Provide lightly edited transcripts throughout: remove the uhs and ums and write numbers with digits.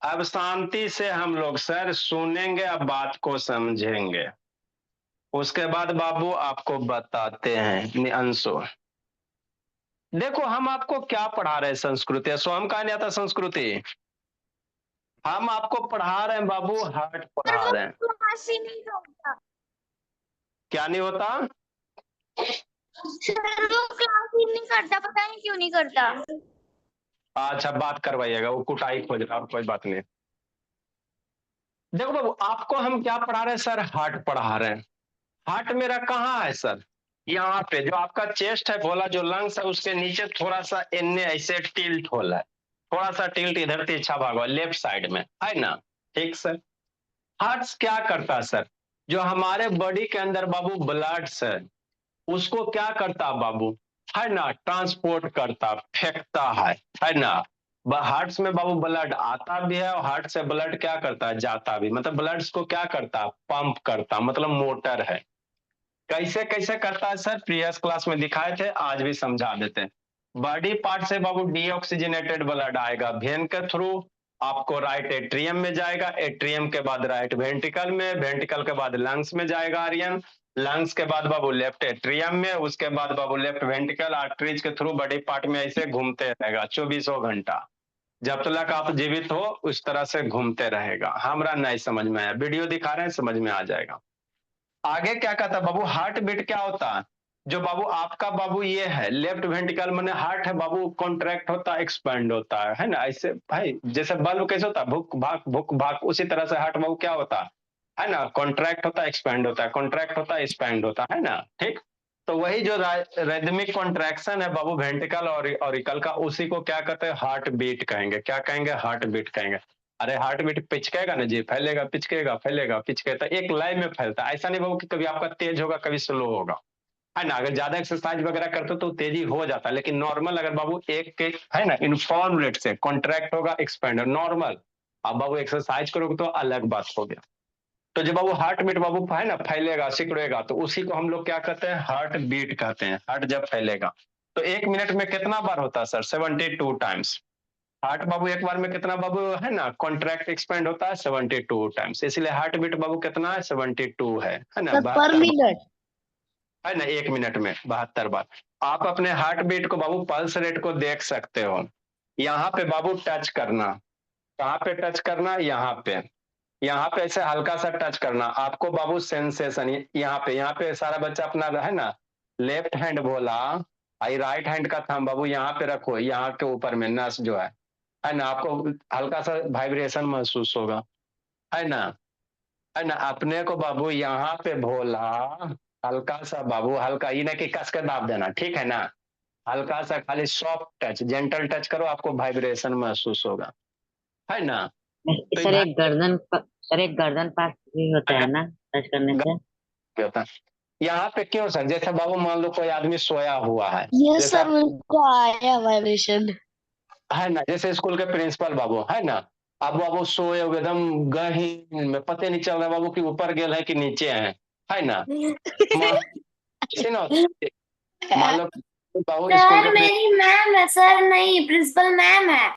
अब शांति से हम लोग सर सुनेंगे, अब बात को समझेंगे। उसके बाद बाबू आपको बताते हैं अंशु। देखो हम आपको क्या पढ़ा रहे हैं, संस्कृति। स्वयं कहा नहीं आता संस्कृति। हम आपको पढ़ा रहे हैं बाबू, हार्ट पर पढ़ा वो रहे हैं। क्लास ही नहीं होता। क्या नहीं होता? सर वो क्लास ही नहीं करता, पता नहीं क्यों नहीं करता। अच्छा बात करवाइएगा, वो कुटाई खोज रहा है, कोई बात नहीं। देखो बाबू आपको हम क्या पढ़ा रहे हैं सर, हार्ट पढ़ा रहे हैं। हार्ट मेरा कहाँ है सर? यहाँ पे जो आपका चेस्ट है बोला, जो लंग्स है उसके नीचे थोड़ा सा इनने ऐसे टिल्ट होला है। थोड़ा सा टिल्ट इधर तिरछा भाग हुआ लेफ्ट साइड में है ना। ठीक सर। हार्ट क्या करता है सर? जो हमारे बॉडी के अंदर बाबू ब्लड है, उसको क्या करता बाबू, है ना, ट्रांसपोर्ट करता, फेंकता है ना। हार्ट में बाबू ब्लड आता भी है और हार्ट से ब्लड क्या करता है, जाता भी, मतलब ब्लड को क्या करता, पंप करता, मतलब मोटर है। कैसे कैसे करता है सर, प्रीवियस क्लास में दिखाए थे, आज भी समझा देते हैं। बॉडी पार्ट से बाबू डीऑक्सीजनेटेड ब्लड आएगा वेन के थ्रू, आपको राइट एट्रियम में जाएगा, एट्रियम के बाद राइट वेंट्रिकल में, वेंट्रिकल के बाद लंग्स में जाएगा आर्यन, लंग्स के बाद बाबू लेफ्ट एट्रियम में, उसके बाद बाबू लेफ्ट वेंट्रिकल आर्टरीज के थ्रू बॉडी पार्ट में ऐसे घूमते रहेगा 24 घंटा। जब तक आप जीवित हो उस तरह से घूमते रहेगा। हमारा नहीं समझ में आया, वीडियो दिखा रहे हैं, समझ में आ जाएगा। आगे क्या कहता बाबू, हार्ट बीट क्या होता है? जो बाबू आपका बाबू ये है लेफ्ट वेंट्रिकल मैंने हार्ट है बाबू, कॉन्ट्रैक्ट होता है, एक्सपेंड होता है ना, ऐसे भाई जैसे बल्ब कैसे होता है, भुक भाग, उसी तरह से हार्ट बाबू क्या होता है ना, कॉन्ट्रैक्ट होता है, एक्सपेंड होता है, कॉन्ट्रैक्ट होता है, एक्सपेंड होता है ना। ठीक। तो वही जो रिदमिक कॉन्ट्रैक्शन है बाबू वेंट्रिकल और ऑरिकल का, उसी को क्या कहते हैं, हार्ट बीट कहेंगे। क्या कहेंगे, हार्ट बीट कहेंगे। अरे हार्ट बीट पिचकेगा ना जी, फैलेगा, पिचकेगा, फैलेगा, पिचकेगा, एक लय में फैलता है। ऐसा नहीं बाबू कि कभी आपका तेज होगा कभी स्लो होगा, है ना। अगर ज्यादा एक्सरसाइज वगैरह करते हो तो तेजी हो जाता है, लेकिन नॉर्मल अगर बाबू एक के है ना, यूनिफॉर्म रेट से कॉन्ट्रैक्ट होगा, एक्सपेंड नॉर्मल। अब बाबू एक्सरसाइज करोगे तो अलग बात हो गया। तो जब बाबू हार्ट बीट बाबू है ना फैलेगा, सिकुड़ेगा, तो उसी को हम लोग क्या कहते हैं, हार्ट बीट कहते हैं। हार्ट जब फैलेगा तो 1 मिनट में कितना बार होता है सर, 72 टाइम्स। हार्ट बाबू एक बार में कितना बाबू है ना, कॉन्ट्रैक्ट एक्सपेंड होता है 72 टाइम्स, इसलिए हार्ट बीट बाबू कितना है, 72 है ना, पर 72 बार मिनट। है ना, 1 मिनट में 72 बार। आप अपने हार्ट बीट को बाबू, पल्स रेट को देख सकते हो। यहाँ पे बाबू टच करना, कहाँ पे टच करना, यहाँ पे, यहाँ पे ऐसे हल्का सा टच करना आपको बाबू, सेंसेशन यहाँ पे सारा बच्चा अपना है ना, लेफ्ट हैंड बोला, आई राइट हैंड का थंब बाबू यहाँ पे रखो, यहाँ के ऊपर में नस जो है ना, आपको हल्का सा वाइब्रेशन महसूस होगा, है ना। है ना, अपने को बाबू यहाँ पे भोला, हल्का सा बाबू, हल्का ये ना कि कस के दाब देना, ठीक है ना। हल्का सा खाली सॉफ्ट टच, जेंटल टच करो, आपको वाइब्रेशन महसूस होगा, है ना। तो सर एक गर्दन पास भी होता है ना टच करने से? होता है यहाँ पे क्यों सर, जैसे बाबू मान लो कोई आदमी सोया हुआ है, ये जैसे सर मुझको आया वाइब्रेशन। है ना, जैसे स्कूल के प्रिंसिपल बाबू है ना, अब बाबू सोए हुए एकदम गहीन में, पता नहीं चल रहा बाबू कि ऊपर गेल है कि नीचे है ना। ऐसे ना होता है। मान लो बाबू स्कूल सर के मेरी मैम है, सर नहीं प्रिंसिपल मैम है।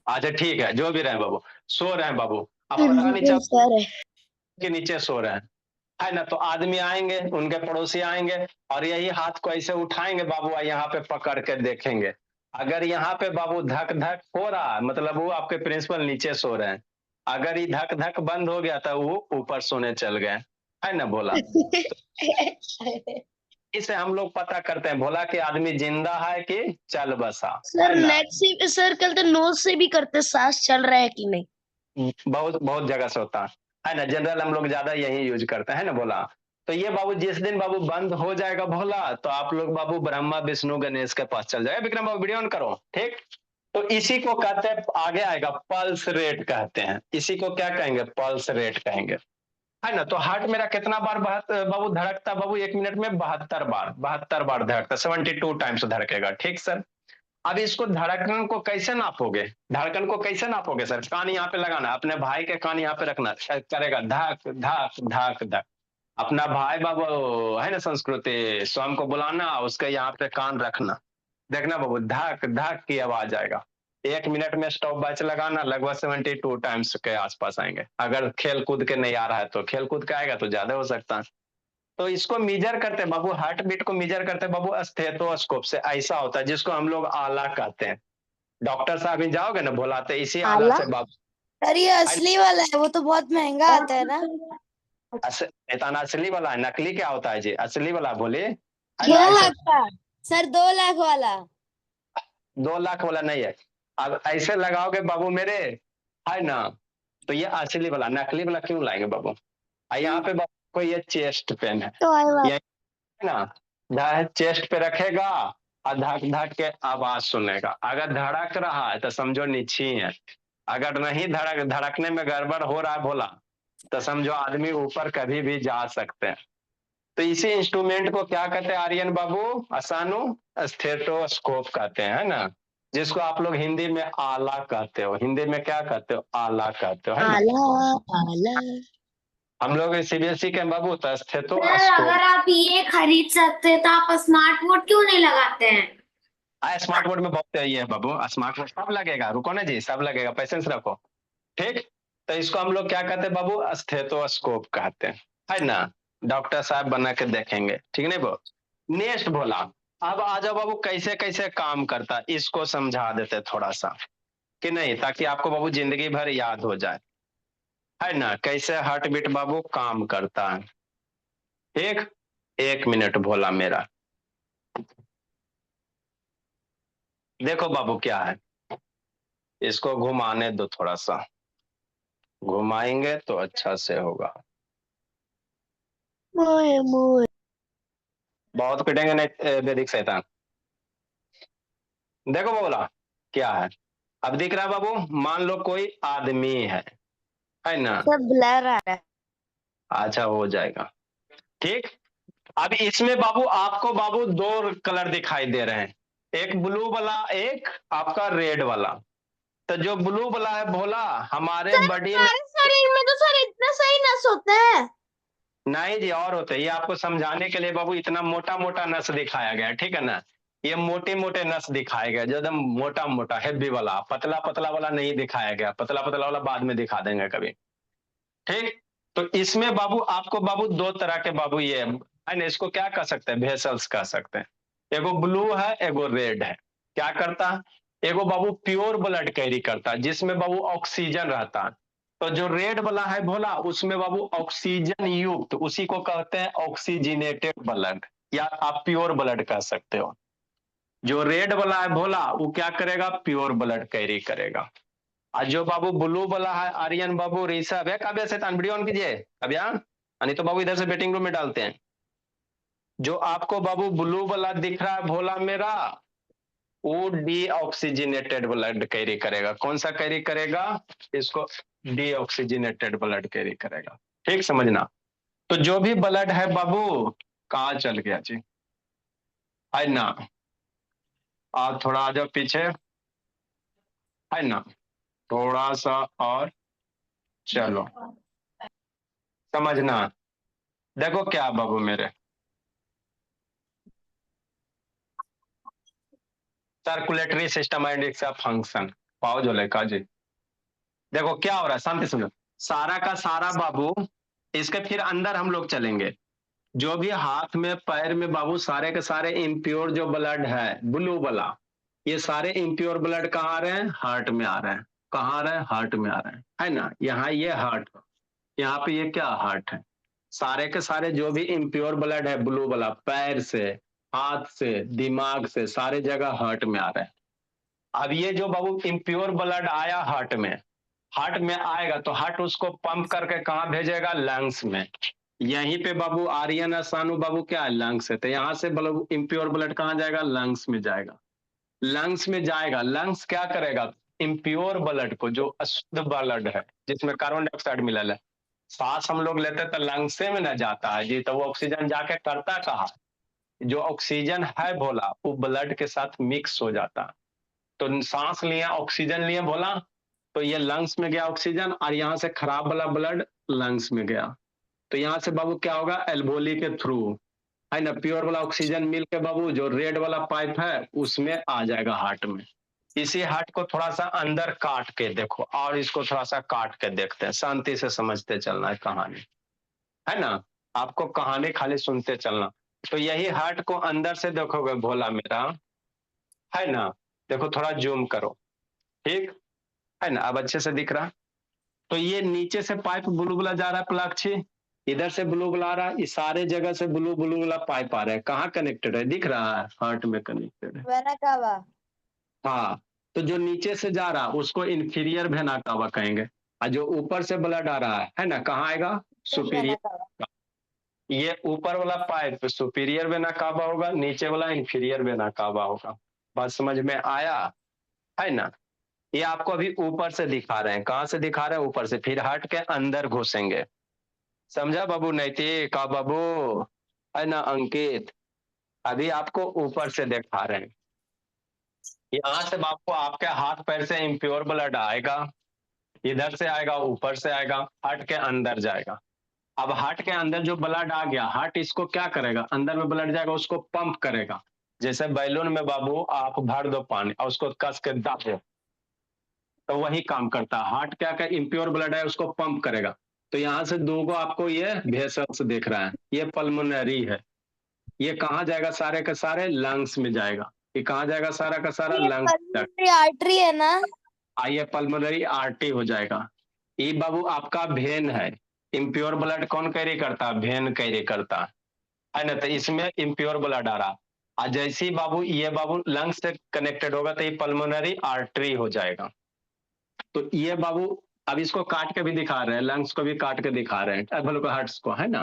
अच्छा ठीक है, जो भी रहे बाबू, सो रहे हैं बाबू, अब पता नहीं प्रिंसिपल चल सर है। के नीचे सो रहे हैं, है ना। तो आदमी आएंगे, उनके पड़ोसी आएंगे और यही हाथ को ऐसे उठाएंगे बाबू, यहाँ पे पकड़ के देखेंगे। अगर यहाँ पे बाबू धक धक हो रहा है, मतलब वो आपके प्रिंसिपल नीचे सो रहे हैं। अगर ये धक धक बंद हो गया तो वो ऊपर सोने चल गए, है ना बोला। इसे हम लोग पता करते हैं भोला कि आदमी जिंदा है कि चल बसा, सर है ना। नेक से सर कल तो नोज से भी करते, सांस चल रहा है कि नहीं। बहुत बहुत जगह से होता है ना, जनरल हम लोग ज्यादा यही यूज करते हैं ना बोला। तो ये बाबू जिस दिन बाबू बंद हो जाएगा भोला, तो आप लोग बाबू ब्रह्मा विष्णु गणेश के पास चल जाएगा। विक्रम बाबू वीडियो ऑन करो, ठीक। तो इसी को कहते हैं, आगे आएगा पल्स रेट कहते हैं, इसी को क्या कहेंगे, पल्स रेट कहेंगे, है ना। तो हार्ट मेरा कितना बार बाबू धड़कता बाबू, 1 मिनट में 72 बार, 72 बार धड़कता, 72 टाइम्स धड़केगा, ठीक सर। अब इसको धड़कन को कैसे नापोगे, धड़कन को कैसे नापोगे सर, कान यहाँ पे लगाना, अपने भाई के कान यहाँ पे रखना, शायद करेगा धक धक धक धक। अपना भाई बाबू है ना संस्कृति, स्वयं को बुलाना, उसके यहाँ पे कान रखना, देखना बाबू धक धक की आवाज आएगा। 1 मिनट में स्टॉप वॉच लगाना, लगभग 72 टाइम्स के आसपास आएंगे। अगर खेल कूद के नहीं आ रहा है तो खेल कूद के आएगा तो ज्यादा हो सकता है। तो इसको मीजर करते बाबू, हार्ट बीट को मीजर करते बाबू स्टेथोस्कोप से। ऐसा होता है जिसको हम लोग आला कहते हैं। डॉक्टर साहब ही जाओगे ना बुलाते, इसी आला आला? से बाबू। सर ये असली वाला है, वो तो बहुत महंगा आता है ना। इतना असली वाला है, नकली क्या होता है जी? असली वाला बोलिए। है 2 ना, ऐसे लाख का सर, 2 लाख वाला। 2 लाख वाला नहीं है। अब ऐसे लगाओगे बाबू मेरे, है ना, तो ये असली वाला, नकली वाला क्यों लाएंगे बाबू? यहाँ पे बाबू को ये चेस्ट पेन है, तो आई बात। ये ना चेस्ट पे रखेगा और धक धक के आवाज सुनेगा। अगर धड़क रहा है तो समझो नीची है, अगर नहीं धड़कने में गड़बड़ हो रहा है भोला, तो समझो आदमी ऊपर कभी भी जा सकते हैं। तो इसी इंस्ट्रूमेंट को क्या कहते हैं आर्यन बाबू? असानु स्टेथोस्कोप कहते हैं, है ना, जिसको आप लोग हिंदी में आला कहते हो। हिंदी में क्या कहते हो? आला कहते हो, है ना। आला आला। हम लोग सीबीएसई के बाबू तो सर स्टेथोस्कोप। अगर आप ये खरीद सकते तो आप स्मार्ट बोर्ड क्यों नहीं लगाते हैं? स्मार्ट बोर्ड में बहुत ये है बाबू, स्मार्ट बोर्ड सब लगेगा, रुको ना जी, सब लगेगा, पेशेंस रखो। ठीक, तो इसको हम लोग क्या कहते हैं बाबू? स्टेथोस्कोप कहते हैं, है ना। डॉक्टर साहब बना के देखेंगे, ठीक नहीं वो। नेक्स्ट बोला, अब आ जाओ बाबू, कैसे कैसे काम करता है इसको समझा देते थोड़ा सा, कि नहीं, ताकि आपको बाबू जिंदगी भर याद हो जाए, है ना, कैसे हार्ट बीट बाबू काम करता है। ठीक, 1 मिनट भोला मेरा। देखो बाबू क्या है, इसको घुमाने दो थोड़ा सा, घुमाएंगे तो अच्छा से होगा। मोए मोए। बहुत पिटेंगे नहीं वैदिक शैतान। देखो बोला क्या है, अब दिख रहा बाबू, मान लो कोई आदमी है ना। सब ब्लर आ रहा है। अच्छा हो जाएगा, ठीक। अब इसमें बाबू आपको बाबू 2 कलर दिखाई दे रहे हैं, एक ब्लू वाला, एक आपका रेड वाला। तो जो ब्लू वाला है भोला, हमारे बॉडी में, शरीर में तो सर इतना सही नस होता है। नहीं जी और होते हैं। ये आपको समझाने के लिए बाबू इतना मोटा मोटा नस दिखाया गया है, ठीक है ना। ये मोटे मोटे नस दिखाया गया, जो एकदम मोटा मोटा हेवी वाला, पतला पतला वाला नहीं दिखाया गया। पतला पतला वाला बाद में दिखा देंगे कभी, ठीक। तो इसमें बाबू आपको बाबू 2 तरह के बाबू ये है ना, इसको क्या कह सकते हैं? वेसल्स कह सकते हैं। एगो ब्लू है, एगो रेड है। क्या करता है? एगो बाबू प्योर ब्लड कैरी करता है, जिसमें बाबू ऑक्सीजन रहता है। तो जो रेड वाला है भोला, उसमें बाबू ऑक्सीजन युक्त, उसी को कहते हैं ऑक्सीजनेटेड ब्लड, या आप प्योर ब्लड कह सकते हो। जो रेड वाला है भोला, वो क्या करेगा? प्योर ब्लड कैरी करेगा। और जो बाबू ब्लू वाला है आर्यन बाबू, ऋषभ है, काव्या से वीडियो ऑन कीजिए काव्या, नहीं तो बाबू इधर से वेटिंग रूम में डालते हैं। जो आपको बाबू ब्लू वाला दिख रहा है भोला मेरा, वो डीऑक्सीजनेटेड ब्लड कैरी करेगा। कौन सा कैरी करेगा? इसको डीऑक्सीजनेटेड ब्लड कैरी करेगा, ठीक समझना। तो जो भी ब्लड है बाबू, कहाँ चल गया जी? है ना, आप थोड़ा आ जाओ पीछे, है ना, थोड़ा सा और चलो, समझना। देखो क्या बाबू मेरे, circulatory system and its function, पाओ जो लेखा जी। देखो क्या हो रहा है, शांति सुनो। सारा का सारा बाबू, इसके फिर अंदर हम लोग चलेंगे। जो भी हाथ में पैर में बाबू, सारे के सारे इम्प्योर जो ब्लड है ब्लू वाला, ये सारे इम्प्योर ब्लड कहाँ आ रहे हैं? हार्ट में आ रहे हैं। कहाँ आ रहे हैं? हार्ट में आ रहे हैं, है ना। यहाँ ये हार्ट, यहाँ पे ये क्या हार्ट है। सारे के सारे जो भी इम्प्योर ब्लड है ब्लू वाला, पैर से, हाथ से, दिमाग से, सारे जगह हार्ट में आ रहे हैं। अब ये जो बाबू इम्प्योर ब्लड आया हार्ट में आएगा, तो हार्ट उसको पंप करके कहाँ भेजेगा? लंग्स में। यहीं पे बाबू आर्यन सानू बाबू क्या है? लंग्स है। तो यहाँ से इम्प्योर ब्लड कहाँ जाएगा? लंग्स में जाएगा। लंग्स में जाएगा, लंग्स क्या करेगा? इम्प्योर ब्लड को, जो अशुद्ध ब्लड है जिसमें कार्बन डाइऑक्साइड मिला है, सांस हम लोग लेते तो लंग्स में न जाता है जी, तो वो ऑक्सीजन जाके करता कहाँ? जो ऑक्सीजन है भोला, वो ब्लड के साथ मिक्स हो जाता। तो सांस लिया, ऑक्सीजन लिए भोला, तो ये लंग्स में गया ऑक्सीजन, और यहाँ से खराब वाला ब्लड लंग्स में गया। तो यहाँ से बाबू क्या होगा? एल्बोली के थ्रू, है ना, प्योर वाला ऑक्सीजन मिल के बाबू जो रेड वाला पाइप है उसमें आ जाएगा हार्ट में। इसी हार्ट को थोड़ा सा अंदर काट के देखो, और इसको थोड़ा सा काट के देखते हैं, शांति से समझते चलना है कहानी, है ना। आपको कहानी खाली सुनते चलना। तो यही हार्ट को अंदर से देखोगे भोला मेरा, है ना। देखो थोड़ा जूम करो, ठीक है ना, अब अच्छे से दिख रहा। तो ये नीचे से पाइप बुलबुला जा रहा है प्लाक्षी, इधर से बुलबुला आ रहा है, इस सारे जगह से बुलबुला पाइप आ रहा है। कहाँ कनेक्टेड है, दिख रहा है, हार्ट में कनेक्टेड है। Vena cava. हाँ, तो जो नीचे से जा रहा है उसको इंफीरियर वेना कावा कहेंगे, और जो ऊपर से ब्लड आ रहा है ना, कहाँ आएगा, सुपीरियर। ये ऊपर वाला पाइप सुपीरियर वेना कावा होगा, नीचे वाला इंफीरियर वेना कावा होगा। बात समझ में आया, है ना। ये आपको अभी ऊपर से दिखा रहे हैं, कहाँ से दिखा रहे हैं, ऊपर से। फिर हार्ट के अंदर घुसेंगे, समझा बाबू नैतिक का बाबू, है ना अंकित। अभी आपको ऊपर से दिखा रहे हैं, यहाँ से आपको आपके हाथ पैर से इम्प्योर ब्लड आएगा, इधर से आएगा, ऊपर से आएगा, हार्ट के अंदर जाएगा। अब हार्ट के अंदर जो ब्लड आ गया, हार्ट इसको क्या करेगा, अंदर में ब्लड जाएगा, उसको पंप करेगा। जैसे बैलून में बाबू आप भर दो पानी और उसको कस के दाबो, तो वही काम करता है। हार्ट क्या कर, इम्प्योर ब्लड है उसको पंप करेगा। तो यहाँ से दो आपको ये वेसल्स दिख रहा है, ये पल्मोनरी है। ये कहाँ जाएगा, सारे का सारे लंग्स में जाएगा। ये कहाँ जाएगा, सारा का सारा लंग्स में जाएगा। आर्टरी है ना। आइए पल्मोनरी आर्टरी हो जाएगा। ये बाबू आपका भेन है। इम्प्योर ब्लड कौन कैरी करता है, भेन कैरी करता है ना। तो इसमें इम्प्योर ब्लड आ रहा, और जैसे ही बाबू ये बाबू लंग्स से कनेक्टेड होगा तो ये पल्मोनरी आर्टरी हो जाएगा। तो ये बाबू अब इसको काट के भी दिखा रहे हैं, लंग्स को भी काट के दिखा रहे हैं, एबल को हार्ट्स को, है ना।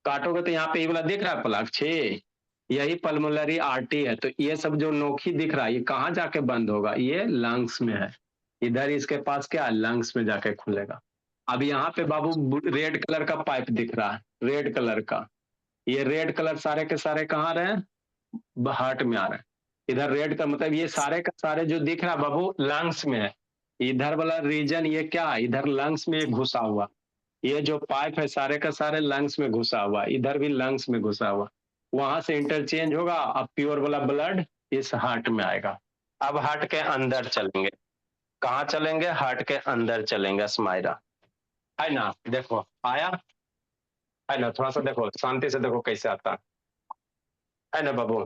काटोगे तो यहाँ पे ये वाला दिख रहा है प्लाक्षी, यही पल्मोनरी आर्टरी है। तो ये सब जो नोखी दिख रहा है, ये कहाँ जाके बंद होगा, ये लंग्स में है। इधर इसके पास क्या, लंग्स में जाके खुलेगा। अब यहाँ पे बाबू रेड कलर का पाइप दिख रहा है, रेड कलर का। ये रेड कलर सारे के सारे कहाँ रहे हैं, हार्ट में आ रहे हैं। इधर रेड का मतलब ये सारे का सारे जो दिख रहा है बाबू लंग्स में है। इधर वाला रीजन ये क्या है, इधर लंग्स में घुसा हुआ। ये जो पाइप है सारे का सारे लंग्स में घुसा हुआ, इधर भी लंग्स में घुसा हुआ। वहां से इंटरचेंज होगा, अब प्योर वाला ब्लड इस हार्ट में आएगा। अब हार्ट के अंदर चलेंगे, कहाँ चलेंगे, हार्ट के अंदर चलेंगे स्माइरा, है ना। देखो आया, है ना, थोड़ा सा देखो शांति से देखो कैसे आता है ना बाबू।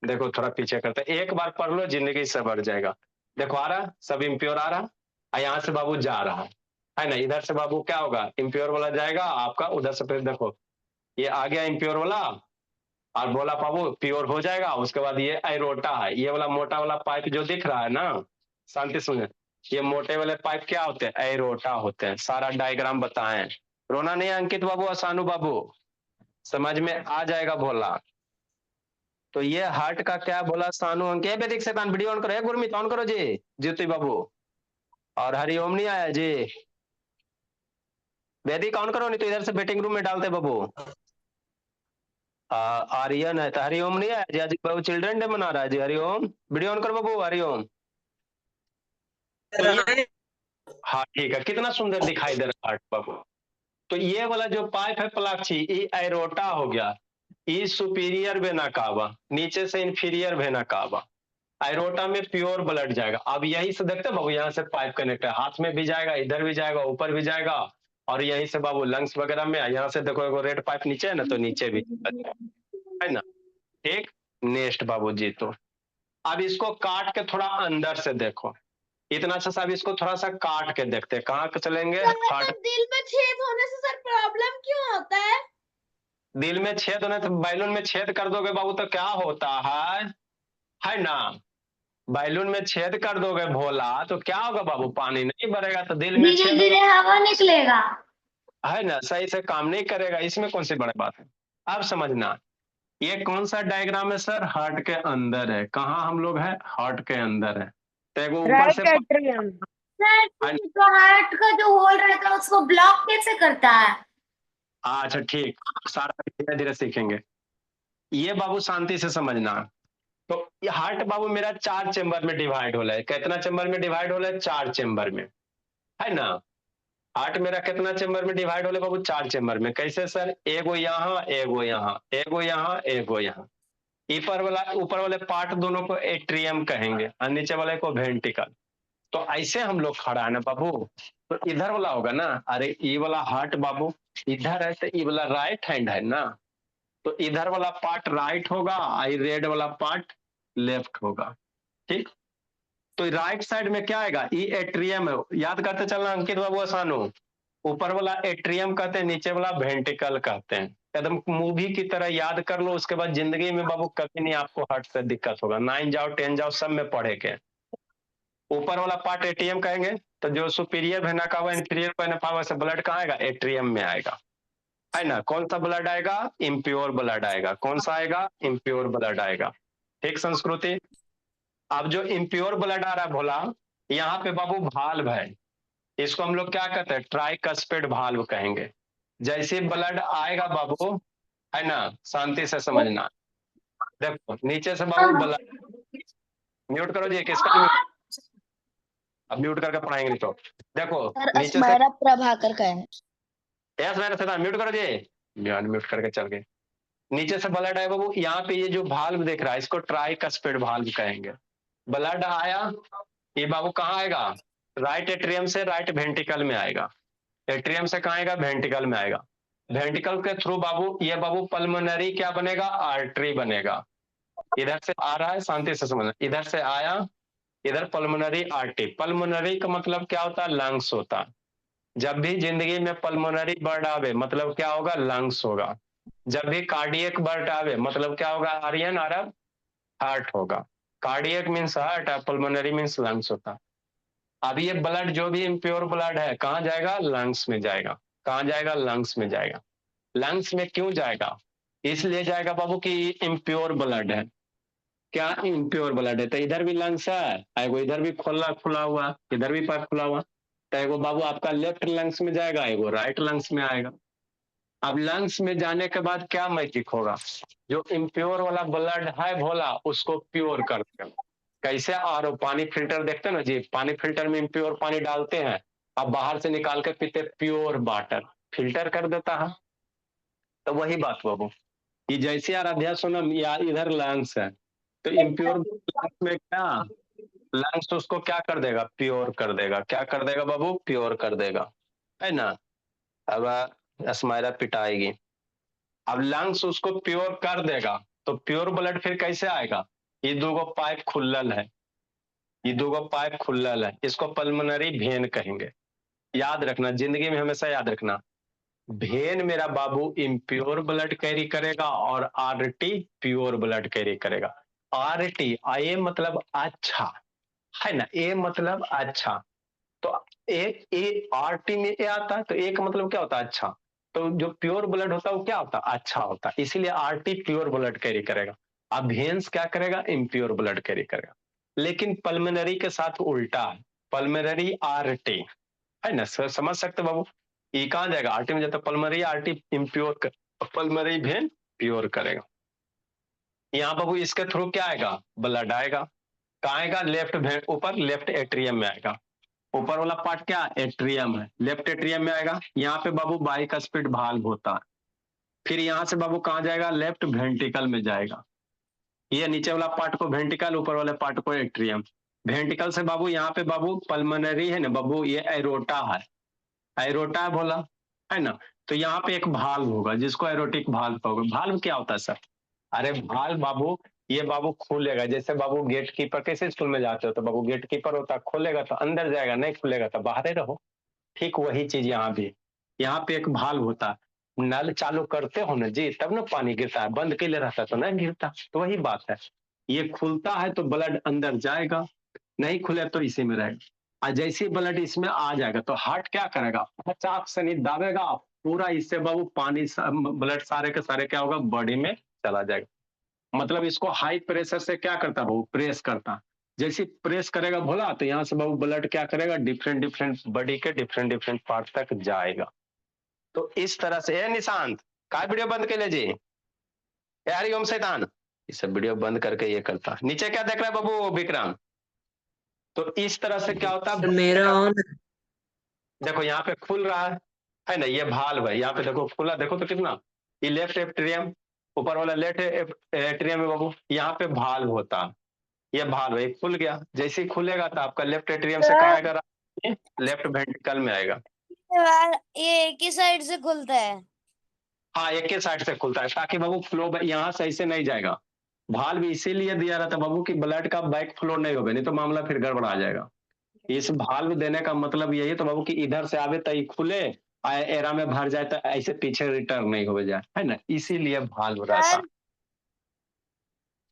देखो थोड़ा पीछे करते, एक बार पढ़ लो जिंदगी से बढ़ जाएगा। देखो आ रहा, सब इम्प्योर आ रहा, और यहाँ से बाबू जा रहा है ना। इधर से बाबू क्या होगा, इम्प्योर वाला जाएगा आपका, उधर से फिर देखो ये आ गया इम्प्योर वाला, और बोला बाबू प्योर हो जाएगा। उसके बाद ये एरोटा है, ये वाला मोटा वाला पाइप जो दिख रहा है ना, शांति सुने, ये मोटे वाले पाइप क्या होते हैं, एरोटा होते हैं। सारा डायग्राम बताएं, रोना नहीं अंकित बाबू और सानू बाबू, समझ में आ जाएगा भोला। तो ये हार्ट का क्या बोला सानू अंकित, वैदिक शैतान वीडियो ऑन करो, गुरमीत ऑन करो जी, ज्योति बाबू। और हरिओम नहीं आया जी, वैदिक ऑन करो, नहीं तो इधर से वेटिंग रूम में डालते बाबू। आर्यन है तो हरिओम नहीं आया जी, आज बाबू चिल्ड्रन डे मना रहा है जी, हरिओम वीडियो ऑन करो बाबू, हरिओम। तो ये हाँ ठीक है, कितना सुंदर दिखाई दे रहा है हार्ट बाबू। तो ये वाला जो पाइप है प्लाक्षी, ये एरोटा हो गया, ये सुपीरियर वेना कावा, नीचे से इंफीरियर वेना कावा। एरोटा में प्योर ब्लड जाएगा। अब यही से देखते बाबू, यहाँ से पाइप कनेक्ट है, हाथ में भी जाएगा, इधर भी जाएगा, ऊपर भी जाएगा, और यहीं से बाबू लंग्स वगैरह में। यहाँ से देखो एगो रेड पाइप नीचे है ना, तो नीचे भी है ना। ठीक, नेक्स्ट बाबू जी। तो अब इसको काट के थोड़ा अंदर से देखो, इतना सा सब इसको थोड़ा सा काट के देखते हैं, कहाँ चलेंगे, हार्ट। दिल में छेद होने से सर प्रॉब्लम क्यों होता है? दिल में छेद होने तो बैलून में छेद कर दोगे बाबू तो क्या होता है ना। बैलून में छेद कर दोगे भोला तो क्या होगा बाबू, पानी नहीं भरेगा, तो दिल में धीरे छेद धीरे हवा निकलेगा। है ना, सही से काम नहीं करेगा। इसमें कौन सी बड़ी बात है। अब समझना, ये कौन सा डायग्राम है सर, हार्ट के अंदर है। कहाँ हम लोग हैं, हार्ट के अंदर है। तो एगो ऊपर से सर तो हार्ट का जो होल रहता है उसको ब्लॉक कैसे करता है? अच्छा ठीक, सारा धीरे धीरे सीखेंगे। ये बाबू शांति से समझना। तो ये हार्ट बाबू मेरा 4 चेम्बर में डिवाइड हो रहा है। कितना चेम्बर में डिवाइड हो रहा है, 4 चेम्बर में, है ना। हार्ट मेरा कितना चेम्बर में डिवाइड हो रहा है बाबू, 4 चेम्बर में। कैसे सर, एगो यहाँ, एगो यहाँ, एगो यहाँ, एगो यहाँ। ऊपर वाले पार्ट दोनों को एट्रियम कहेंगे और नीचे वाले को वेंट्रिकल। तो ऐसे हम लोग खड़ा है ना बाबू, तो इधर वाला होगा ना, अरे ये वाला हार्ट बाबू इधर है, तो ये वाला राइट हैंड है ना, तो इधर वाला पार्ट राइट होगा और रेड वाला पार्ट लेफ्ट होगा। ठीक, तो राइट साइड में क्या आएगा, ई एट्रियम है, याद करते चलना अंकित बाबू आसान हो। ऊपर वाला एट्रियम कहते हैं, नीचे वाला वेंट्रिकल कहते हैं। एकदम मूवी की तरह याद कर लो, उसके बाद जिंदगी में बाबू कभी नहीं आपको हार्ट से दिक्कत होगा। 9 जाओ 10 जाओ सब में पढ़े के। ऊपर वाला पार्ट एट्रियम कहेंगे, तो जो सुपीरियर वेना का हुआ इंफीरियर वेना का से ब्लड कहाँ आएगा, एट्रियम में आएगा, है ना। कौन सा ब्लड आएगा, इम्प्योर ब्लड आएगा। कौन सा आएगा, इम्प्योर ब्लड आएगा। ठीक संस्कृति। अब जो इम्प्योर ब्लड आ रहा है भोला, यहाँ पे बाबू भाल्व है, इसको हम लोग क्या कहते हैं, ट्राइकस्पिड भाल्व कहेंगे। जैसे ब्लड आएगा बाबू, है ना, शांति से समझना। देखो नीचे से बाबू ब्लड, म्यूट करो जी, किसका म्यूट, अब म्यूट करके पढ़ाएंगे नहीं तो। देखो सर नीचे से, अस्मारा प्रभाकर का है। यस मैंने सदा म्यूट करो जी, म्यूट करके चल गए। नीचे से ब्लड आया बाबू, यहाँ पे ये जो भाल्व देख रहा है इसको ट्राइकस्पिड भाल्व कहेंगे। ब्लड आया, ये बाबू कहाँ आएगा, राइट एट्रियम से राइट वेंट्रिकल में आएगा। एट्रियम से कहाँ आएगा, वेंट्रिकल में आएगा। वेंट्रिकल के थ्रू बाबू ये बाबू पल्मोनरी क्या बनेगा, आर्टरी बनेगा। इधर से आ रहा है, शांति से समझना, इधर से आया, इधर पल्मोनरी आर्टरी। पल्मोनरी का मतलब क्या होता है, लंग्स होता है। जब भी जिंदगी में पल्मोनरी वर्ड आवे मतलब क्या होगा, लंग्स होगा। जब भी कार्डियक वर्ड आवे मतलब क्या होगा, आर्यन अरब हार्ट होगा। कार्डियक मीन्स हार्ट और पल्मोनरी मीन्स लंग्स होता है। अब ये ब्लड जो भी इम्प्योर ब्लड है कहाँ जाएगा, लंग्स में जाएगा। कहाँ जाएगा, लंग्स में जाएगा। लंग्स में क्यों जाएगा, इसलिए जाएगा बाबू कि इम्प्योर ब्लड है। क्या इम्प्योर ब्लड है, तो इधर भी लंग्स है, एगो इधर भी खुला खुला हुआ, इधर भी पाइप खुला हुआ, तो एगो बाबू आपका लेफ्ट लंग्स में जाएगा, एगो राइट लंग्स में आएगा। अब लंग्स में जाने के बाद क्या मैजिक होगा, जो इम्प्योर वाला ब्लड है भोला उसको प्योर कर देगा। कैसे, आर पानी फिल्टर देखते हैं ना जी, पानी फिल्टर में इम्प्योर पानी डालते हैं, अब बाहर से निकाल के पीते, प्योर वाटर फिल्टर कर देता है। तो वही बात बाबू, ये जैसे आराध्या सोनम या इधर लंग्स है, तो इम्प्योर लंग्स में क्या, लंग्स उसको क्या कर देगा, प्योर कर देगा। क्या कर देगा बाबू, प्योर कर देगा, है ना। अब अस्माइरा पिटाएगी, अब लंग्स उसको प्योर कर देगा, तो प्योर ब्लड फिर कैसे आएगा, ये दोगो पाइप खुलल है, ये दोगो पाइप खुलल है, इसको पल्मोनरी वेन कहेंगे। याद रखना, जिंदगी में हमेशा याद रखना, वेन मेरा बाबू इम्प्योर ब्लड कैरी करेगा और आरटी प्योर ब्लड कैरी करेगा। आरटी ए मतलब अच्छा, है ना, ए मतलब अच्छा, तो ए आरटी में ए आता है, तो ए का मतलब क्या होता है, अच्छा। तो जो प्योर ब्लड होता है वो क्या होता है, अच्छा होता है, इसीलिए आरटी प्योर ब्लड कैरी करेगा। अब वेन्स क्या करेगा, इम्प्योर ब्लड कैरी करेगा। लेकिन पल्मोनरी के साथ उल्टा है, पल्मोनरी आरटी, है ना, समझ सकते बाबू। ये कहाँ जाएगा, आरटी में जाता है, पल्मोनरी आरटी इम्प्योर कर, पल्मोनरी वेन प्योर करेगा। यहाँ बाबू इसके थ्रू क्या आएगा, ब्लड आएगा। कहाँ आएगा, लेफ्ट ऊपर लेफ्ट एट्रियम में आएगा। ऊपर वाला पार्ट क्या, एट्रियम है, लेफ्ट एट्रियम में आएगा। यहाँ पे बाबू बाइकस्पिड भाल्व होता है। फिर यहाँ से बाबू कहाँ जाएगा, लेफ्ट वेंट्रिकल में जाएगा। ये नीचे वाला पार्ट को वेंट्रिकल, ऊपर वाले पार्ट को एट्रियम। वेंट्रिकल से बाबू यहाँ पे बाबू पल्मोनरी है ना बाबू, ये एरोटा है, एरोटा है बोला, है ना। तो यहाँ पे एक भाल्व होगा जिसको एरोटिक भाल्व कहोगे। भाल्व क्या होता है सर, अरे भाल्व बाबू ये बाबू खोलेगा, जैसे बाबू गेट कीपर, कैसे स्कूल में जाते हो तो बाबू गेट कीपर होता है, खोलेगा तो अंदर जाएगा, नहीं खुलेगा तो बाहर ही रहो। ठीक वही चीज यहाँ भी, यहाँ पे एक भाल्व होता है, नल चालू करते हो ना जी तब ना पानी गिरता है, बंद के लिए रहता तो नहीं गिरता। तो वही बात है, ये खुलता है तो ब्लड अंदर जाएगा, नहीं खुले तो इसी में रहेगा। और जैसे ब्लड इसमें आ जाएगा तो हार्ट क्या करेगा, चाक से नहीं दाबेगा, पूरा इससे बाबू पानी ब्लड सारे के सारे क्या होगा, बॉडी में चला जाएगा। मतलब इसको हाई प्रेशर से क्या करता बाबू, प्रेस करता। जैसे प्रेस करेगा भोला तो यहाँ से बाबू ब्लड क्या करेगा, डिफरेंट डिफरेंट बॉडी के डिफरेंट डिफरेंट पार्ट तक जाएगा। तो इस तरह से, निशांत का वीडियो बंद कर लीजिए, हरिओम शैतान, इसे वीडियो बंद करके ये करता। नीचे क्या देख रहा है बाबू विक्रम, तो इस तरह से क्या होता है, मेरा ऑन, देखो यहाँ पे खुल रहा है ना, ये भाल्व है, यहाँ पे देखो खुला, देखो तो कितना, ये लेफ्ट एट्रियम, ऊपर वाला लेफ्ट एट्रियम में बाबू, यहाँ पे भाल्व होता है, ये भाल्व एक खुल गया, जैसे ही खुलेगा तो आपका लेफ्ट एट्रियम से कहाँ आएगा, लेफ्ट वेंट्रिकल में आएगा। ये एक ही साइड से खुलता है। हाँ, एक ही साइड से खुलता है ताकि बाबू फ्लो यहाँ सही से नहीं जाएगा। भाल्व इसीलिए दिया रहता है बाबू कि ब्लड का बैक फ्लो नहीं होगा, नहीं तो मामला फिर गड़बड़ा जाएगा। इस भाल्व देने का मतलब यही तो बाबू कि इधर से आवे तो खुले, एरा में भर जाए तो ऐसे पीछे रिटर्न नहीं हो जाए, है ना, इसीलिए भाल्व रहता। सर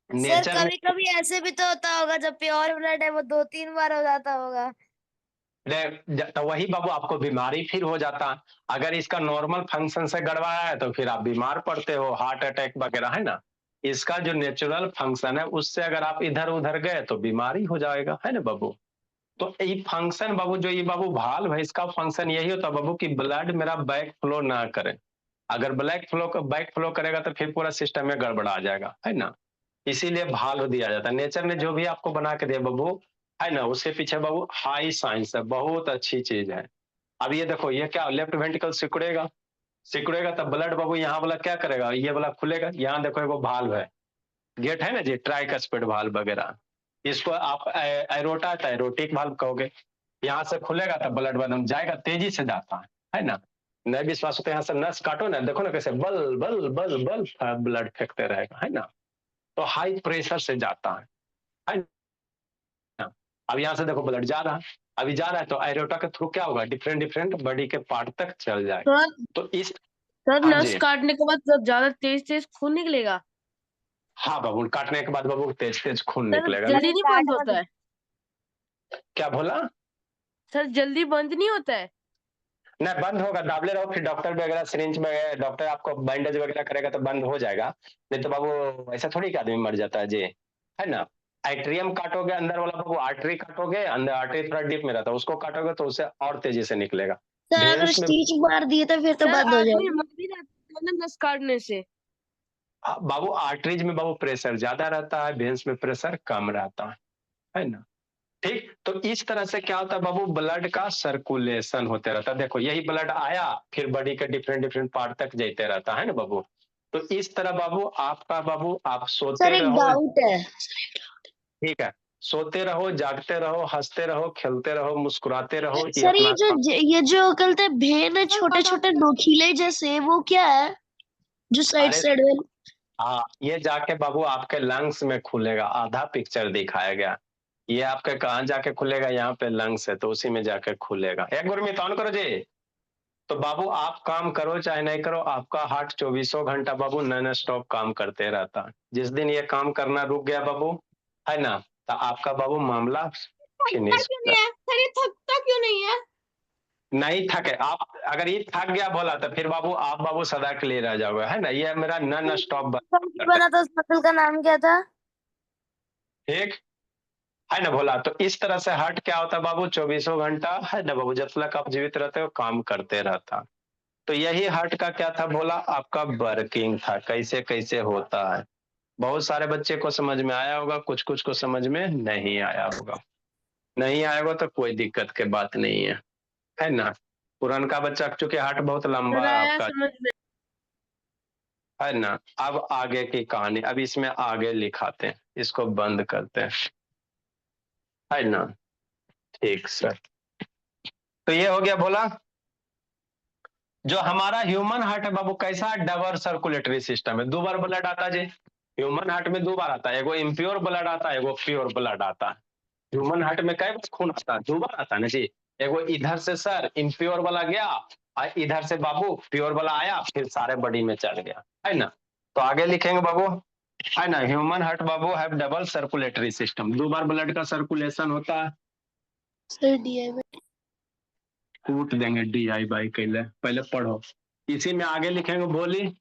नेचर में कभी कभी ऐसे भी तो होता होगा, जब प्योर ब्लड है वो 2-3 बार हो जाता होगा। तो वही बाबू आपको बीमारी फिर हो जाता। अगर इसका नॉर्मल फंक्शन से गड़बड़ा है तो फिर आप बीमार पड़ते हो, हार्ट अटैक वगैरह, है ना। इसका जो नेचुरल फंक्शन है उससे अगर आप इधर उधर गए तो बीमारी हो जाएगा, है ना बाबू। तो ये फंक्शन बाबू, जो ये बाबू भाल्व है, इसका फंक्शन यही होता है बाबू कि ब्लड मेरा बैक फ्लो ना करे। अगर बैक फ्लो करेगा तो फिर पूरा सिस्टम में गड़बड़ा जाएगा, है ना। इसीलिए भाल्व दिया जाता है। नेचर ने जो भी आपको बना के दिया बाबू, है ना, उसके पीछे बाबू हाई साइंस है, बहुत अच्छी चीज है। अब ये देखो, ये क्या, लेफ्ट वेंट्रिकल सिकुड़ेगा, सिकुड़ेगा तब ब्लड बाबू यहाँ वाला क्या करेगा, ये वाला खुलेगा। यहाँ देखो एगो भाल्व है, गेट है ना जी, ट्राइकस्पिड भाल्व वगैरह, इसको आप एरोटा एरोटिक भाल्व कहोगे। यहाँ से खुलेगा तब ब्लड बदम जाएगा, तेजी से जाता है ना। नहीं विश्वास होता है, यहाँ से नस काटो ना, देखो ना कैसे बल बल बल बल ब्लड फेंकते रहेगा, है ना। तो हाई प्रेशर से जाता है ना। अब यहाँ से देखो ब्लड जा रहा है, अभी जा रहा है तो एरोटा के थ्रू क्या होगा, डिफरेंट डिफरेंट बॉडी के पार्ट तक चल जाएगा। सर तो इस सर हाँ नस जी, काटने के बाद जब ज्यादा तेज तेज खून निकलेगा, हाँ बाबू, काटने के बाद बाबू तेज तेज खून सर निकलेगा। जल्दी नहीं बंद होता है। क्या बोला? सर जल्दी बंद नहीं होता है। नहीं, बंद होगा, दाबले रहो, फिर डॉक्टर वगैरह सिरिंज में डॉक्टर आपको बैंडेज वगैरह करेगा तो बंद हो जाएगा। नहीं तो बाबू ऐसा थोड़ी कि आदमी मर जाता है जी, है ना। एट्रियम काटोगे अंदर वाला बाबू, आर्टरी काटोगे, अंदर आर्टरी थोड़ा डीप में रहता है, उसको काटोगे तो उससे और तेजी से निकलेगा। सर अगर भेंस में स्टिच मार दिए तो फिर तो सर बंद हो आदमी जाएगा। मर भी जाता है ना नस काटने से। बाबू आर्टरीज में बाबू प्रेशर ज्यादा रहता है, भेंस में प्रेशर कम रहता है ना। ठीक, तो इस तरह से क्या होता है बाबू, ब्लड का सर्कुलेशन होते रहता है। देखो यही ब्लड आया, फिर बॉडी के डिफरेंट डिफरेंट पार्ट तक जाते रहता है ना बाबू। तो इस तरह बाबू आपका बाबू, आप सर सोते एक रहो, डाउट है। ठीक है, सोते रहो, जागते रहो, हंसते रहो, खेलते रहो, मुस्कुराते रहो, ये सर अपना ये जो कहते हैं भेन है, छोटे छोटे नोकीले जैसे, वो क्या है जो साइड अरे साइड में? हाँ, ये जाके बाबू आपके लंग्स में खुलेगा, आधा पिक्चर दिखाया गया। ये आपके कहाँ जाके खुलेगा, यहाँ पे लंग्स है तो उसी में जाके खुलेगा। एक गुरमीत ऑन करो जी। तो बाबू आप काम करो चाहे नहीं करो, आपका हार्ट चौबीसों घंटा बाबू नॉन स्टॉप काम करते रहता है। जिस दिन ये काम करना रुक गया बाबू, है ना, तो आपका बाबू मामला फिनिश। सर ये थकता क्यों नहीं है? नहीं थके आप, अगर ये थक गया बोला तो फिर बाबू आप बाबू सदा के लिए रह जाओगे, है ना। ये मेरा नॉन स्टॉप बना था उस मसल का नाम क्या था? ठीक है ना बोला। तो इस तरह से हार्ट क्या होता है बाबू, चौबीसों घंटा, है ना बाबू, जब तक आप जीवित रहते हो काम करते रहता। तो यही हार्ट का क्या था बोला, आपका वर्किंग था, कैसे कैसे होता है। बहुत सारे बच्चे को समझ में आया होगा, कुछ कुछ को समझ में नहीं आया होगा। नहीं आया होगा तो कोई दिक्कत की बात नहीं है ना। पुरानका बच्चा, चूंकि हार्ट बहुत लंबा सर है आया आपका, समझ में। है ना। अब आगे की कहानी, अब इसमें आगे लिखाते हैं, इसको बंद करते हैं, है ना। ठीक सर, तो ये हो गया बोला। जो हमारा ह्यूमन हार्ट है बाबू कैसा है, डबल सर्कुलेटरी सिस्टम है, दो बार ब्लड आता है जी। ह्यूमन हार्ट में दो बार आता है, एगो इम्प्योर ब्लड आता है, एगो प्योर ब्लड आता है। ह्यूमन हार्ट में कई बार खून आता है, दो बार आता है ना जी। एगो इधर से सर इम्प्योर वाला गया, और इधर से बाबू प्योर वाला आया, फिर सारे बॉडी में चल गया, है ना। तो आगे लिखेंगे बाबू, है ना, ह्यूमन हार्ट बाबू है डबल सर्कुलेटरी सिस्टम, दो बार ब्लड का सर्कुलेशन होता है। सर डीआई कूट देंगे डी आई बाई कैले, पहले पढ़ो। इसी में आगे लिखेंगे बोली,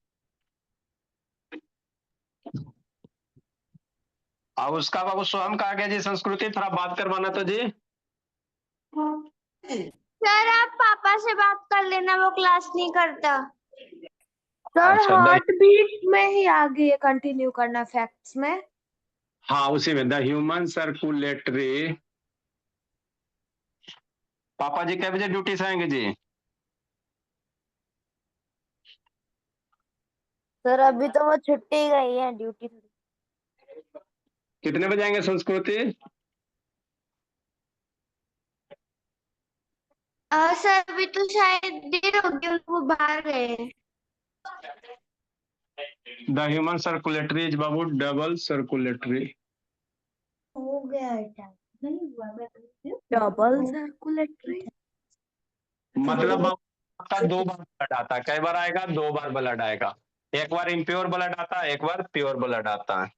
और उसका बाबू स्वयं का आगे जी संस्कृति, थोड़ा बात करवाना तो जी। सर आप पापा से बात कर लेना, वो क्लास नहीं करता। सर अच्छा हार्ट बीट में ही आगे कंटिन्यू करना, फैक्ट्स में। हाँ उसी में, द ह्यूमन सर्कुलेटरी। पापा जी कै बजे ड्यूटी से आएंगे जी? सर अभी तो वो छुट्टी गई है ड्यूटी। कितने बजे आएंगे संस्कृति? सर अभी तो शायद देर हो गई, वो बाहर गए हैं। The human circulatory is Babu double circulatory. हो गया डबल सर्कुलेटरी। मतलब बाबू आपका 2 बार ब्लड आता है। कई बार आएगा? 2 बार ब्लड आएगा। एक बार इम्प्योर ब्लड आता है, एक बार प्योर ब्लड आता है।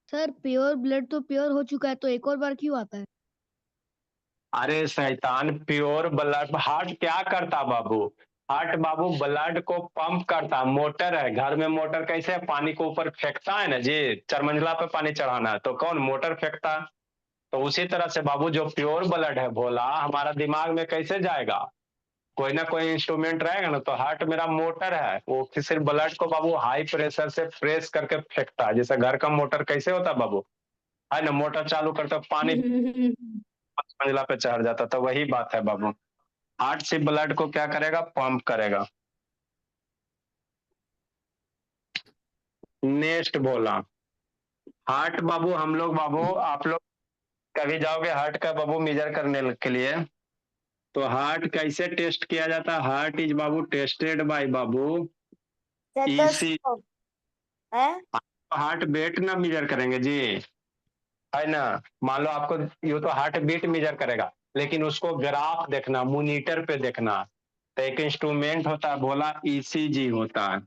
सर प्योर ब्लड तो प्योर हो चुका है, तो एक और बार क्यों आता है? अरे शैतान, प्योर ब्लड हार्ट क्या करता बाबू? हार्ट बाबू ब्लड को पंप करता। मोटर है घर में। मोटर कैसे पानी को ऊपर फेंकता है ना जी, 4 मंजिला पे पानी चढ़ाना है तो कौन मोटर फेंकता? तो उसी तरह से बाबू जो प्योर ब्लड है भोला, हमारा दिमाग में कैसे जाएगा? कोई ना कोई इंस्ट्रूमेंट रहेगा ना। तो हार्ट मेरा मोटर है, वो सिर्फ ब्लड को बाबू हाई प्रेशर से प्रेस करके फेंकता है। जैसे घर का मोटर कैसे होता है बाबू, है ना, मोटर चालू करते पानी 5 मंजिला पे चढ़ जाता। तो वही बात है बाबू, हार्ट से ब्लड को क्या करेगा? पंप करेगा। नेक्स्ट बोला, हार्ट बाबू हम लोग बाबू, आप लोग कभी जाओगे हार्ट का बाबू मेजर करने के लिए, तो हार्ट कैसे टेस्ट किया जाता है? Heart is Babu tested by Babu EC. है हार्ट बीट ना मेजर करेंगे जी, है ना। मान लो आपको ये तो हार्ट बीट मेजर करेगा, लेकिन उसको ग्राफ देखना, मॉनिटर पे देखना। तो एक इंस्ट्रूमेंट होता है बोला, ईसीजी होता है।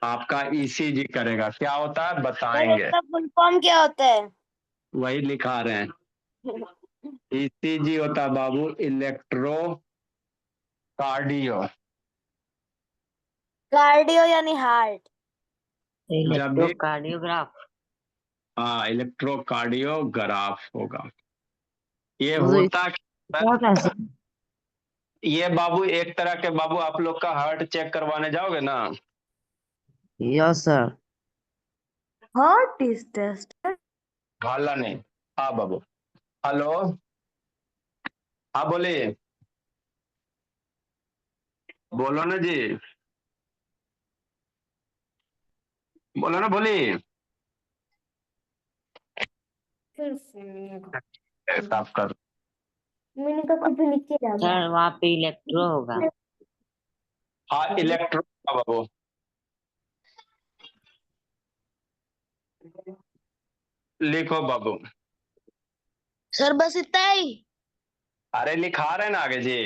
आपका ईसीजी करेगा। क्या होता है बताएंगे, इसका फुल फॉर्म क्या होता है? वही लिखा रहे हैं। ईसीजी होता है बाबू इलेक्ट्रो कार्डियो। कार्डियो यानी हार्ट। जब भी इलेक्ट्रोकार्डियोग्राफ। हाँ, इलेक्ट्रोकार्डियोग्राफ होगा। ये वो तो होता क्या कैसे? ये बाबू एक तरह के बाबू, आप लोग का हार्ट चेक करवाने जाओगे ना। Yes sir. Heart is test. हाला नहीं। हाँ बाबू। हेलो, हाँ बोलिए, बोलो ना जी, बोलो ना, बोलिए। साफ कर। मैंने कहा कुछ नीचे जा गया। सर वहाँ पे इलेक्ट्रो होगा। हाँ इलेक्ट्रो बाबू, लिखो बाबू। सर बस इतना ही? अरे लिखा रहे ना आगे जी।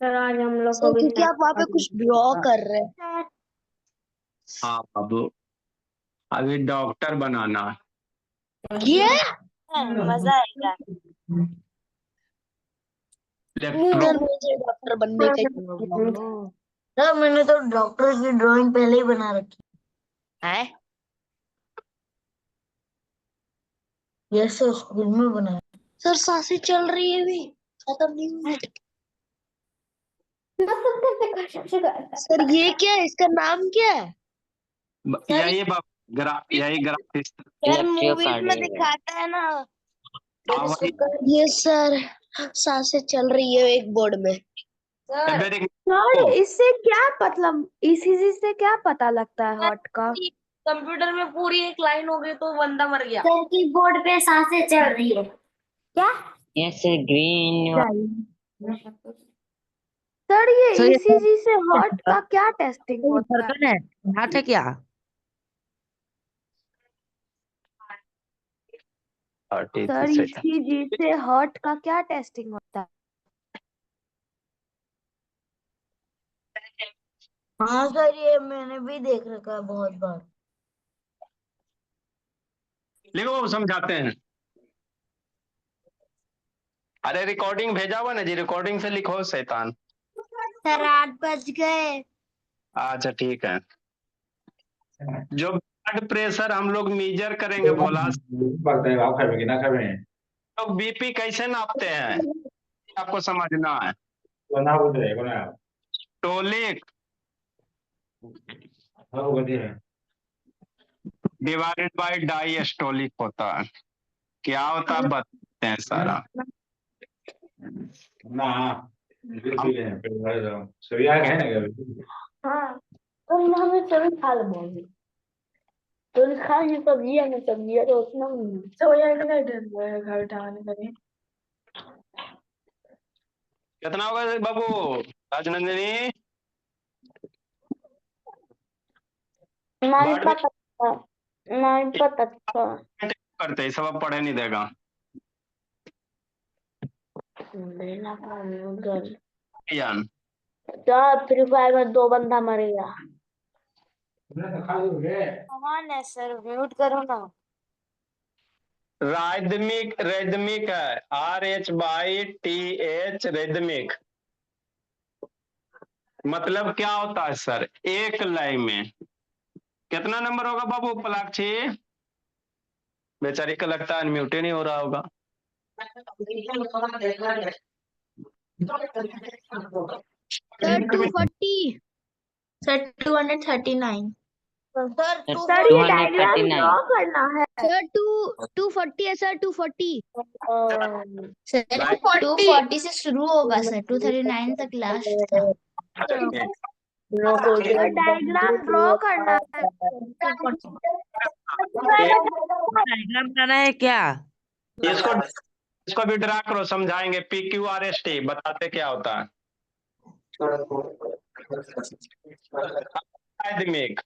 सर आज हम लोग सर क्योंकि आप वहाँ पे कुछ ड्रॉ कर रहे हैं। हाँ बाबू, अभी डॉक्टर बनाना है। ये मजा आएगा। इलेक्ट्रो सर मुझे डॉक्टर बनने का ही सर, मैंने तो डॉक्टर की ड्राइंग पहले ही बना रखी है। यस सर, स्कूल में बनाया। सर सांसें चल रही है अभी, खत्म नहीं हुई। सर ये क्या है, इसका नाम क्या है? यही बाबू यही ग्राफिक्स। सर मूवीज में इलेक्ट्रोकार्डियोग्राफ। दिखाता है ना। हाँ वही। ये सर सांसें चल रही है एक बोर्ड में। वेरी सर इससे क्या मतलब, ईसीजी से क्या पता लगता है हार्ट का? कंप्यूटर में पूरी एक लाइन हो गई तो बंदा मर गया। सर कीबोर्ड पे सांसें चल रही है क्या? Yes sir green. सर ये सर ये ईसीजी से हार्ट का क्या टेस्टिंग होता है? धड़कन है, हार्ट है क्या? सर ईसीजी से हार्ट का क्या टेस्टिंग होता है? हाँ सर, ये मैंने भी देख रखा है बहुत बार। लिखो बाबू, समझाते हैं। अरे रिकॉर्डिंग भेजा हुआ ना जी, रिकॉर्डिंग से लिखो शैतान। सर 8 बज गए। अच्छा ठीक है। जो ब्लड प्रेशर हम लोग मेजर करेंगे भोला, तो बीपी कैसे नापते हैं आपको समझना है। टोलिक डिवाइडेड बाय डायस्टोलिक होता है। क्या होता है हैं सारा। हाँ तो हमें सभी खा लेंगे तो खाने सब्जियां में सब्जियां तो उतना सोया का नहीं डर है घर उठाने का नहीं। कितना होगा बाबू राजनंदिनी? नहीं बाट में पता था, नहीं पता था। करते ही सब अब पढ़े नहीं देगा। लेना पड़ेगा जान तो फ्री फायर में 2 बंदा मरेगा। कौन है सर म्यूट करो ना। राइदमिक रेदमिक है, RHYTH रेदमिक मतलब क्या होता है सर? एक लय में। कितना नंबर होगा बाबू पलाक्षी? बेचारी का लगता है अनम्यूट ही नहीं हो रहा होगा। सर 240 सर 239 सर सर ये डायग्राम 239 ड्रॉ करना है। सर 240 है सर 240 सर 240 से शुरू होगा सर 239 तक लास्ट था। डायग्राम ड्रॉ करना है। डायग्राम बनाना है क्या? इसको इसको भी ड्रा करो, समझाएंगे। PQRST बताते क्या होता है। Rhythmic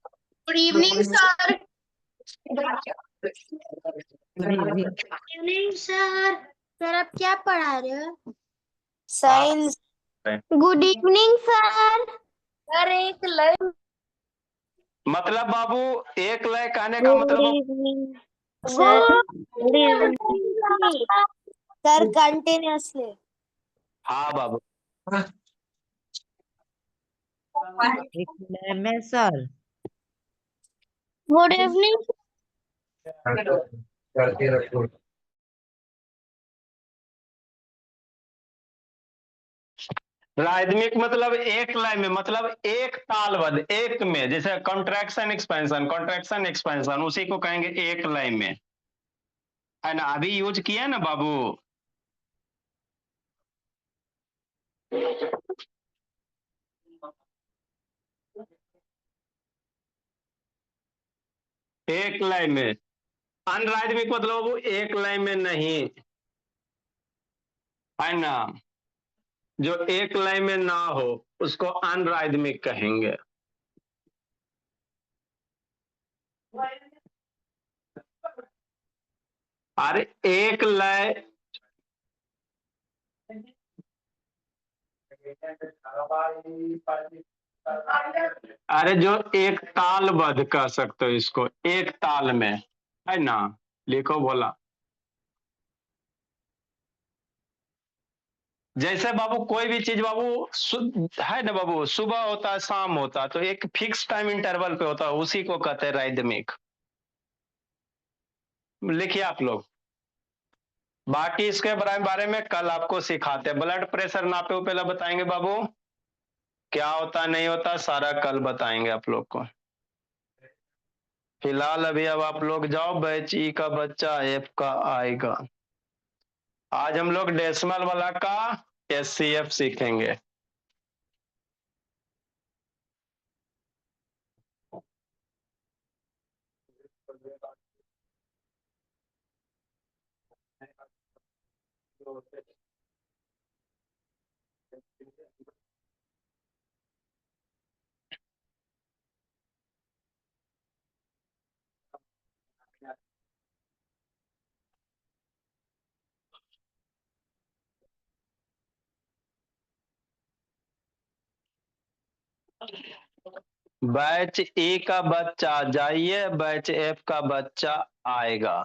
good evening sir. Evening sir. Sir आप क्या पढ़ा रहे हो? Science. Good evening sir. Sir एक लय मतलब बाबू एक लय कहने का मतलब सर सर कंटिन्यूअसली। हाँ बाबू एक लय में सर। Good evening. राइदमिक मतलब एक लय में, मतलब एक तालबद्ध एक में, जैसे कॉन्ट्रैक्शन एक्सपेंशन उसी को कहेंगे एक लय में, है ना? अभी यूज किया ना बाबू। एक लय में। अनराइदमिक मतलब बाबू एक लय में नहीं, है ना? जो एक लय में ना हो उसको अनराइदमिक कहेंगे। अरे एक लय, अरे जो एक तालबद्ध कह सकते हो इसको, एक ताल में, है ना? लिखो बोला। जैसे बाबू कोई भी चीज बाबू है ना बाबू, सुबह होता है शाम होता है, तो एक फिक्स टाइम इंटरवल पे होता है, उसी को कहते हैं राइदमिक। लिखिए आप लोग। बाकी इसके बारे में कल आपको सिखाते हैं। ब्लड प्रेशर नापे पहले बताएंगे बाबू, क्या होता नहीं होता सारा कल बताएंगे आप लोग को। फिलहाल अभी अब आप लोग जाओ, बैच ई का बच्चा एफ का आएगा। आज हम लोग डेसिमल वाला का SCF सीखेंगे। बैच E का बच्चा जाइए, बैच F का बच्चा आएगा।